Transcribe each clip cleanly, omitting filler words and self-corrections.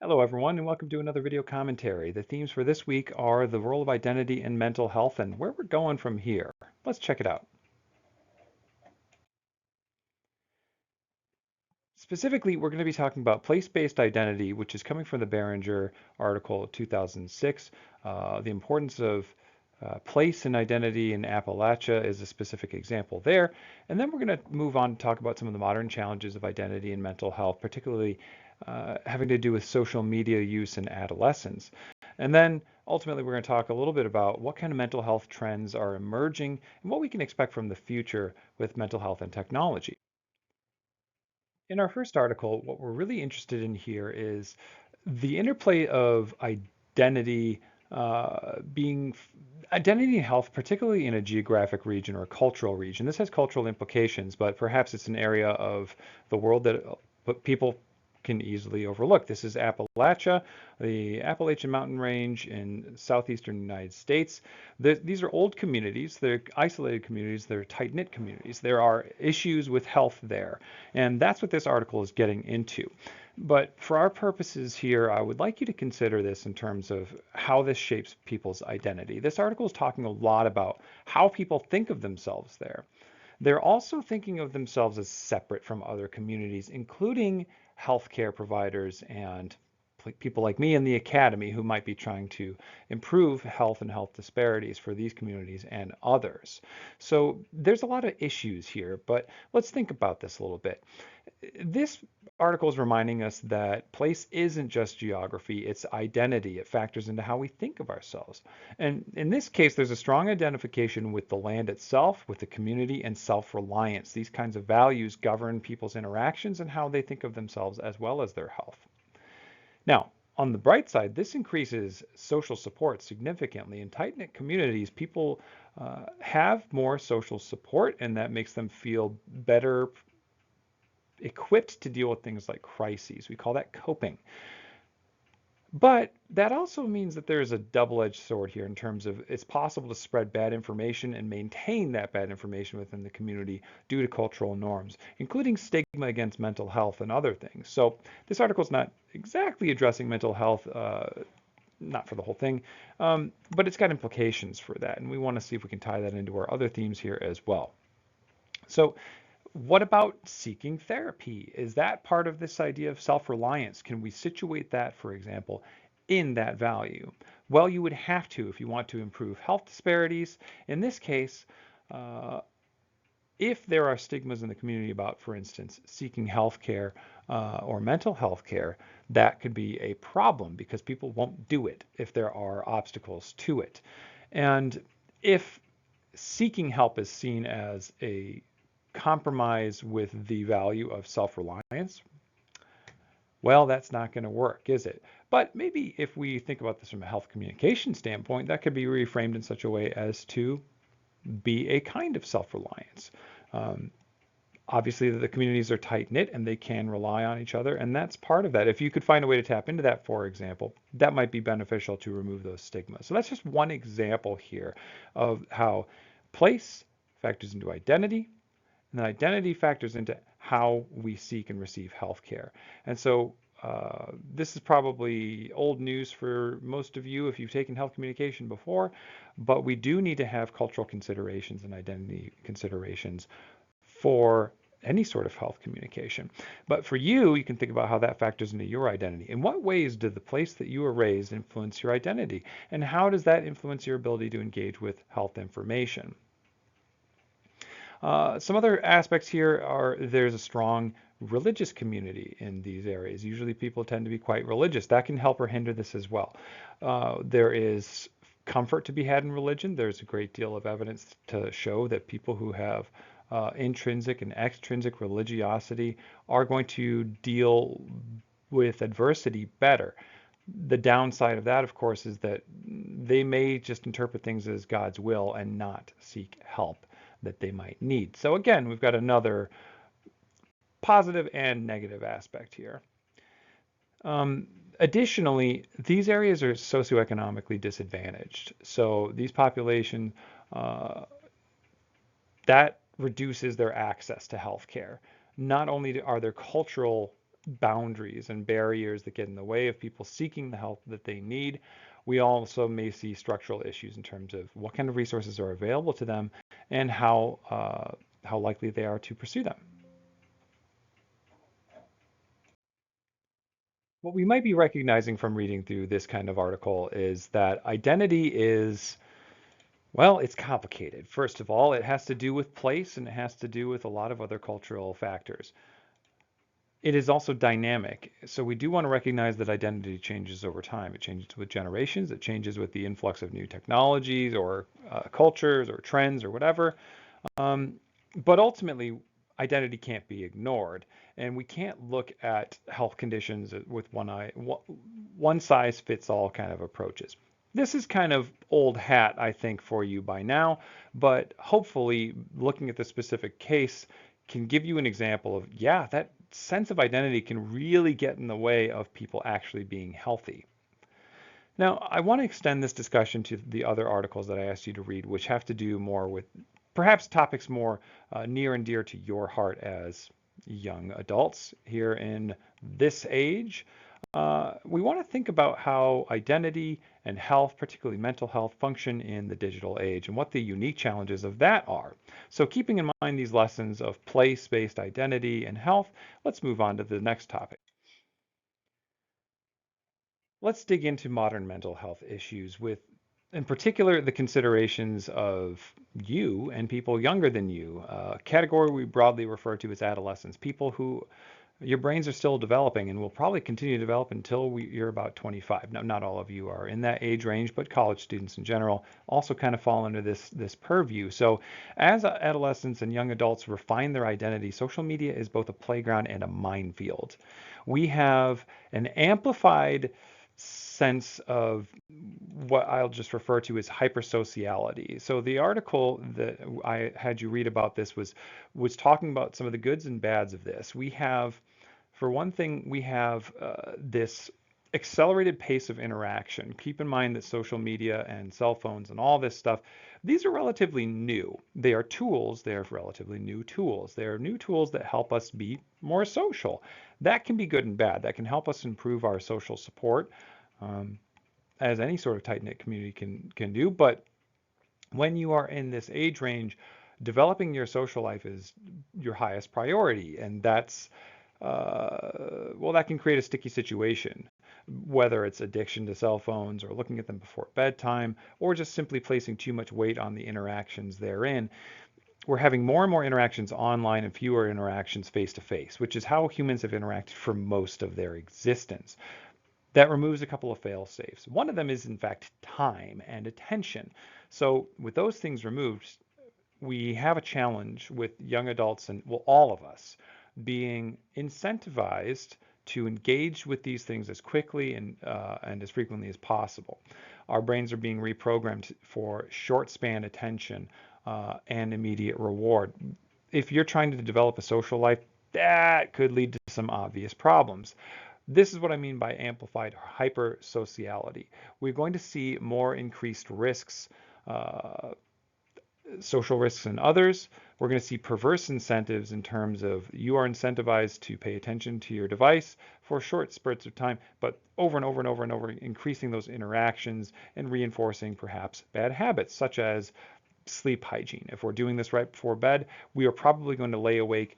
Hello, everyone, and welcome to another video commentary. The themes for this week are the role of identity in mental health and where we're going from here. Let's check it out. Specifically, we're going to be talking about place-based identity, which is coming from the Barringer article 2006. The importance of place and identity in Appalachia is a specific example there. And then we're going to move on to talk about some of the modern challenges of identity and mental health, particularly having to do with social media use in adolescents. And then ultimately, we're going to talk a little bit about what kind of mental health trends are emerging and what we can expect from the future with mental health and technology. In our first article, what we're really interested in here is the interplay of identity being identity and health, particularly in a geographic region or a cultural region. This has cultural implications, but perhaps it's an area of the world that people can easily overlook. This is Appalachia, the Appalachian Mountain Range in southeastern United States. These are old communities, they're isolated communities, they're tight-knit communities. There are issues with health there, and that's what this article is getting into. But for our purposes here, I would like you to consider this in terms of how this shapes people's identity. This article is talking a lot about how people think of themselves there. They're also thinking of themselves as separate from other communities, including healthcare providers and people like me in the academy who might be trying to improve health and health disparities for these communities and others. So there's a lot of issues here, but let's think about this a little bit. This article is reminding us that place isn't just geography, it's identity. It factors into how we think of ourselves. And in this case, there's a strong identification with the land itself, with the community, and self-reliance. These kinds of values govern people's interactions and how they think of themselves as well as their health. Now, on the bright side, this increases social support significantly. In tight-knit communities, people have more social support, and that makes them feel better equipped to deal with things like crises. We call that coping. But that also means that there's a double-edged sword here in terms of it's possible to spread bad information and maintain that bad information within the community due to cultural norms, including stigma against mental health and other things. So this article is not exactly addressing mental health, not for the whole thing, but it's got implications for that, and we want to see if we can tie that into our other themes here as well. So what about seeking therapy? Is that part of this idea of self-reliance? Can we situate that, for example, in that value? Well, you would have to if you want to improve health disparities. In this case, uh, if there are stigmas in the community about, for instance, seeking health care or mental health care, that could be a problem because people won't do it if there are obstacles to it. And if seeking help is seen as a compromise with the value of self-reliance, well, that's not going to work, is it? But maybe if we think about this from a health communication standpoint, that could be reframed in such a way as to be a kind of self-reliance. Um, Obviously, the communities are tight knit and they can rely on each other, and that's part of that. If you could find a way to tap into that, for example, that might be beneficial to remove those stigmas. So that's just one example here of how place factors into identity, and then identity factors into how we seek and receive healthcare. And so this is probably old news for most of you if you've taken health communication before, but we do need to have cultural considerations and identity considerations for any sort of health communication. But for you, you can think about how that factors into your identity. In what ways did the place that you were raised influence your identity? And how does that influence your ability to engage with health information? Some other aspects here are there's a strong religious community in these areas. Usually people tend to be quite religious. That can help or hinder this as well. There is comfort to be had in religion. There's a great deal of evidence to show that people who have intrinsic and extrinsic religiosity are going to deal with adversity better. The downside of that, of course, is that they may just interpret things as God's will and not seek help that they might need. So again, we've got another positive and negative aspect here. Um, Additionally, these areas are socioeconomically disadvantaged. So these populations, uh, that reduces their access to healthcare. Not only are there cultural boundaries and barriers that get in the way of people seeking the help that they need. We also may see structural issues in terms of what kind of resources are available to them and how likely they are to pursue them. What we might be recognizing from reading through this kind of article is that identity is, well, it's complicated. First of all, it has to do with place and it has to do with a lot of other cultural factors. It is also dynamic. So we do want to recognize that identity changes over time. It changes with generations, it changes with the influx of new technologies or cultures or trends or whatever. Um, but ultimately, identity can't be ignored, and we can't look at health conditions with one size fits all kind of approaches. This is kind of old hat, I think, for you by now, but hopefully, looking at the specific case can give you an example of, yeah, that sense of identity can really get in the way of people actually being healthy. Now, I want to extend this discussion to the other articles that I asked you to read, which have to do more with perhaps topics more near and dear to your heart as young adults here in this age. We want to think about how identity and health, particularly mental health, function in the digital age and what the unique challenges of that are. So, keeping in mind these lessons of place based identity and health, let's move on to the next topic. Let's dig into modern mental health issues with, in particular, the considerations of you and people younger than you, a category we broadly refer to as adolescents, people who your brains are still developing and will probably continue to develop until you're about 25. Now, not all of you are in that age range, but college students in general also kind of fall under this purview. So, as adolescents and young adults refine their identity, social media is both a playground and a minefield. We have an amplified sense of what I'll just refer to as hypersociality. So the article that I had you read about this was talking about some of the goods and bads of this. We have, for one thing, we have this accelerated pace of interaction. Keep in mind that social media and cell phones and all this stuff, these are relatively new. They are tools, they are relatively new tools. They are new tools that help us be more social. That can be good and bad. That can help us improve our social support, um, as any sort of tight-knit community can do. But when you are in this age range, developing your social life is your highest priority, and that's well, that can create a sticky situation, whether it's addiction to cell phones or looking at them before bedtime, or just simply placing too much weight on the interactions therein. We're having more and more interactions online and fewer interactions face to face, which is how humans have interacted for most of their existence. That removes a couple of fail safes. One of them is, in fact, time and attention. So, with those things removed, we have a challenge with young adults and, well, all of us being incentivized to engage with these things as quickly and as frequently as possible. Our brains are being reprogrammed for short span attention and immediate reward. If you're trying to develop a social life, that could lead to some obvious problems. This is what I mean by amplified hypersociality. We're going to see more increased risks, uh, social risks in others. We're going to see perverse incentives in terms of you are incentivized to pay attention to your device for short spurts of time, but over and over and over and over, increasing those interactions and reinforcing perhaps bad habits, such as sleep hygiene. If we're doing this right before bed, we are probably going to lay awake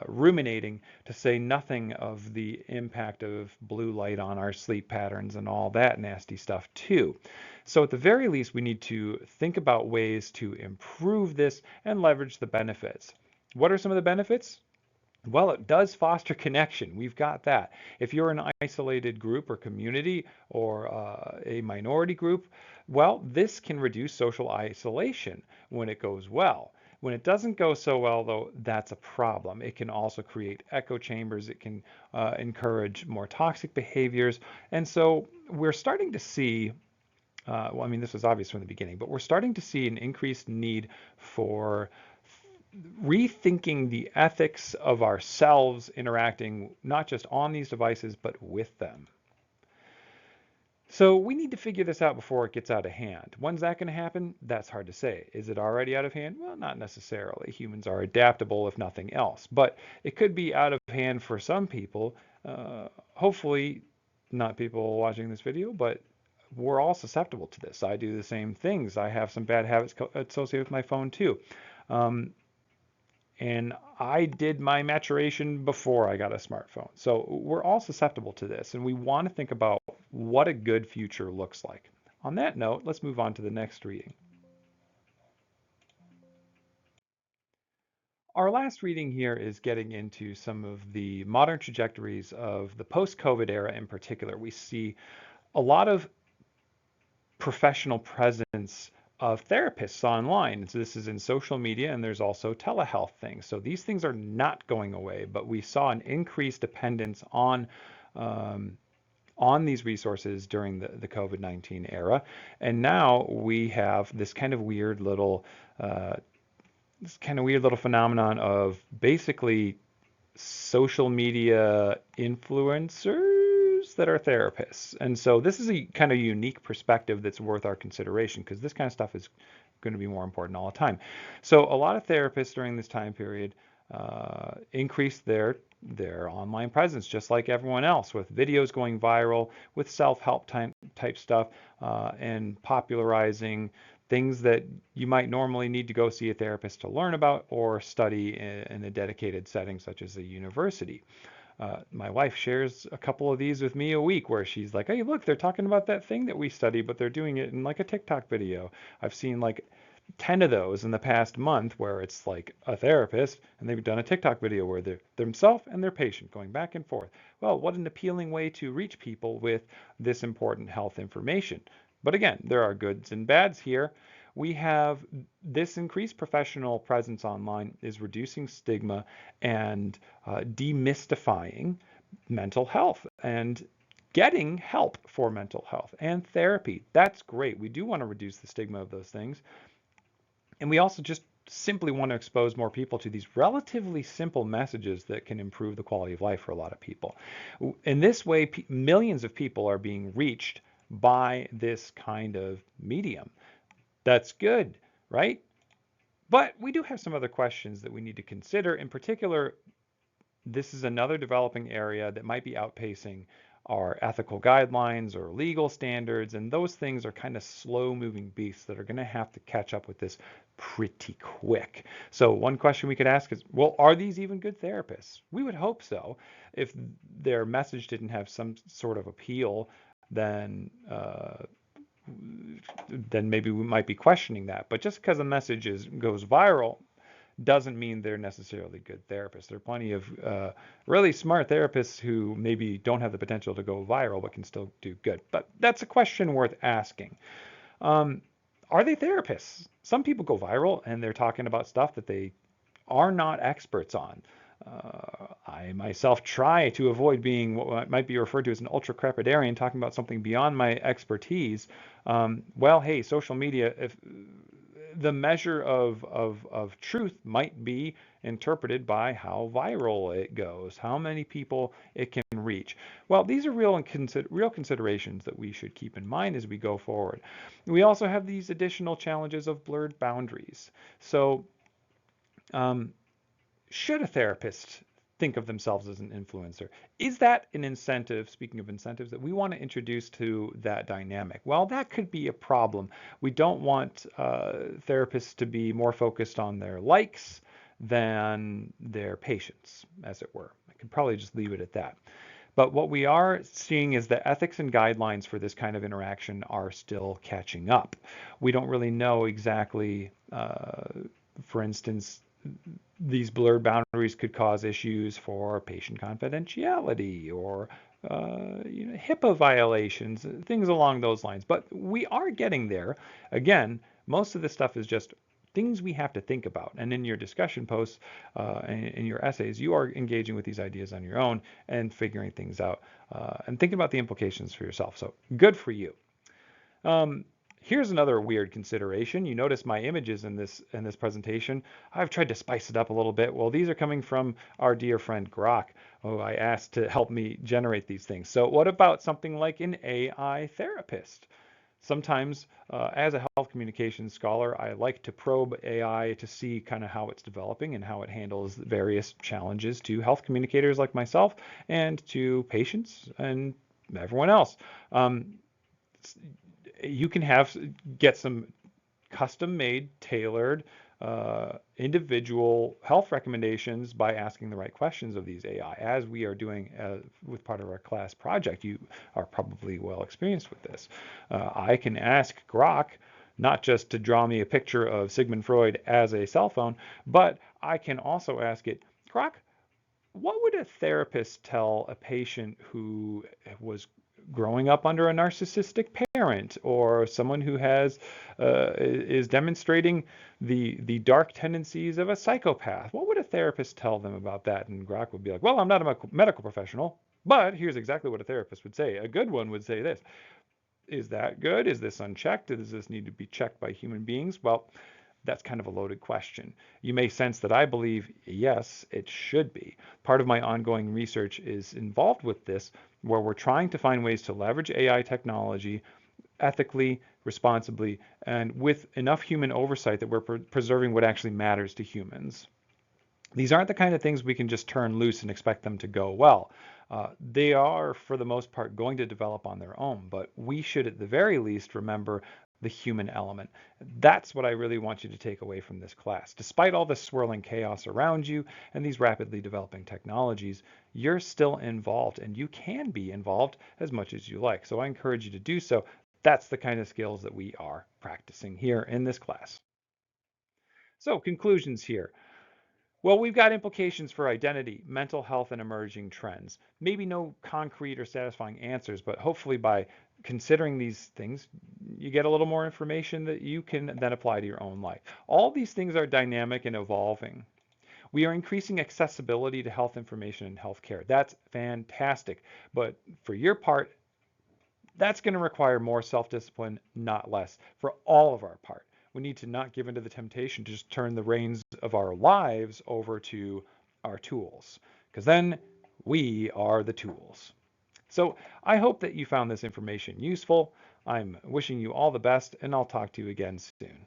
ruminating, to say nothing of the impact of blue light on our sleep patterns and all that nasty stuff too. So at the very least, we need to think about ways to improve this and leverage the benefits. What are some of the benefits? Well, it does foster connection. We've got that. If you're an isolated group or community or a minority group, well, this can reduce social isolation when it goes well. When it doesn't go so well, though, that's a problem. It can also create echo chambers. It can encourage more toxic behaviors. And so we're starting to see, well, I mean, this was obvious from the beginning, but we're starting to see an increased need for rethinking the ethics of ourselves interacting not just on these devices, but with them. So we need to figure this out before it gets out of hand. When's that going to happen? That's hard to say. Is it already out of hand? Well, not necessarily. Humans are adaptable, if nothing else. But it could be out of hand for some people Hopefully, not people watching this video, but we're all susceptible to this. I do the same things. I have some bad habits associated with my phone too. Um, and I did my maturation before I got a smartphone. So we're all susceptible to this, and we want to think about what a good future looks like. On that note, let's move on to the next reading. Our last reading here is getting into some of the modern trajectories of the post-COVID era in particular. We see a lot of professional presence of therapists online. So this is in social media, and there's also telehealth things. So these things are not going away, but we saw an increased dependence um, on these resources during the COVID-19 era. And now we have uh, this kind of weird little phenomenon of basically social media influencers that are therapists. And so this is a kind of unique perspective that's worth our consideration because this kind of stuff is going to be more important all the time. So a lot of therapists during this time period increased their online presence just like everyone else, with videos going viral, with self-help type stuff, and popularizing things that you might normally need to go see a therapist to learn about or study in a dedicated setting such as a university. My wife shares a couple of these with me a week where she's like, hey, look, they're talking about that thing that we study, but they're doing it in like a TikTok video. I've seen like 10 of those in the past month where it's like a therapist and they've done a TikTok video where they're themselves and their patient going back and forth. Well, what an appealing way to reach people with this important health information. But again, there are goods and bads here. We have this increased professional presence online is reducing stigma and demystifying mental health and getting help for mental health and therapy. That's great. We do want to reduce the stigma of those things. And we also just simply want to expose more people to these relatively simple messages that can improve the quality of life for a lot of people. In this way, millions of people are being reached by this kind of medium. That's good, right? But we do have some other questions that we need to consider. In particular, this is another developing area that might be outpacing our ethical guidelines or legal standards, and those things are kind of slow moving beasts that are going to have to catch up with this pretty quick. So one question we could ask is, well, are these even good therapists? We would hope so. If their message didn't have some sort of appeal, then then maybe we might be questioning that. But just because a message goes viral doesn't mean they're necessarily good therapists. There are plenty of really smart therapists who maybe don't have the potential to go viral but can still do good. But that's a question worth asking. Um, are they therapists? Some people go viral and they're talking about stuff that they are not experts on. I myself try to avoid being what might be referred to as an ultra crepidarian, talking about something beyond my expertise. Well, hey, social media, if the measure of truth might be interpreted by how viral it goes, how many people it can reach. Well, these are real considerations that we should keep in mind as we go forward. We also have these additional challenges of blurred boundaries. So, um, should a therapist think of themselves as an influencer? Is that an incentive, speaking of incentives, that we want to introduce to that dynamic? Well, that could be a problem. We don't want therapists to be more focused on their likes than their patients, as it were. I could probably just leave it at that. But what we are seeing is that ethics and guidelines for this kind of interaction are still catching up. We don't really know exactly, for instance, these blurred boundaries could cause issues for patient confidentiality or HIPAA violations, things along those lines. But we are getting there. Again, most of this stuff is just things we have to think about. And in your discussion posts and in your essays, you are engaging with these ideas on your own and figuring things out and thinking about the implications for yourself. So good for you. Um, Here's another weird consideration. You notice my images in this presentation. I've tried to spice it up a little bit. Well, these are coming from our dear friend Grok, who I asked to help me generate these things. So what about something like an AI therapist? Sometimes, as a health communications scholar, I like to probe AI to see kind of how it's developing and how it handles various challenges to health communicators like myself and to patients and everyone else. Um, you can get some custom made, tailored, individual health recommendations by asking the right questions of these AI, as we are doing with part of our class project. You are probably well experienced with this. I can ask Grok not just to draw me a picture of Sigmund Freud as a cell phone, but I can also ask it, Grok, what would a therapist tell a patient who was growing up under a narcissistic parent, or someone who is demonstrating the dark tendencies of a psychopath? What would a therapist tell them about that? And Grok would be like, well, I'm not a medical professional, but here's exactly what a therapist would say. A good one would say this. Is that good? Is this unchecked? Does this need to be checked by human beings? Well, that's kind of a loaded question. You may sense that I believe, yes, it should be. Part of my ongoing research is involved with this, where we're trying to find ways to leverage AI technology ethically, responsibly, and with enough human oversight that we're preserving what actually matters to humans. These aren't the kind of things we can just turn loose and expect them to go well. They are, for the most part, going to develop on their own, but we should, at the very least, remember the human element. That's what I really want you to take away from this class. Despite all the swirling chaos around you and these rapidly developing technologies, you're still involved, and you can be involved as much as you like. So I encourage you to do so. That's the kind of skills that we are practicing here in this class. So, conclusions here. Well, we've got implications for identity, mental health, and emerging trends. Maybe no concrete or satisfying answers, but hopefully by considering these things, you get a little more information that you can then apply to your own life. All these things are dynamic and evolving. We are increasing accessibility to health information and healthcare. That's fantastic. But for your part, that's going to require more self-discipline, not less, for all of our part. We need to not give into the temptation to just turn the reins of our lives over to our tools, because then we are the tools. So I hope that you found this information useful. I'm wishing you all the best, and I'll talk to you again soon.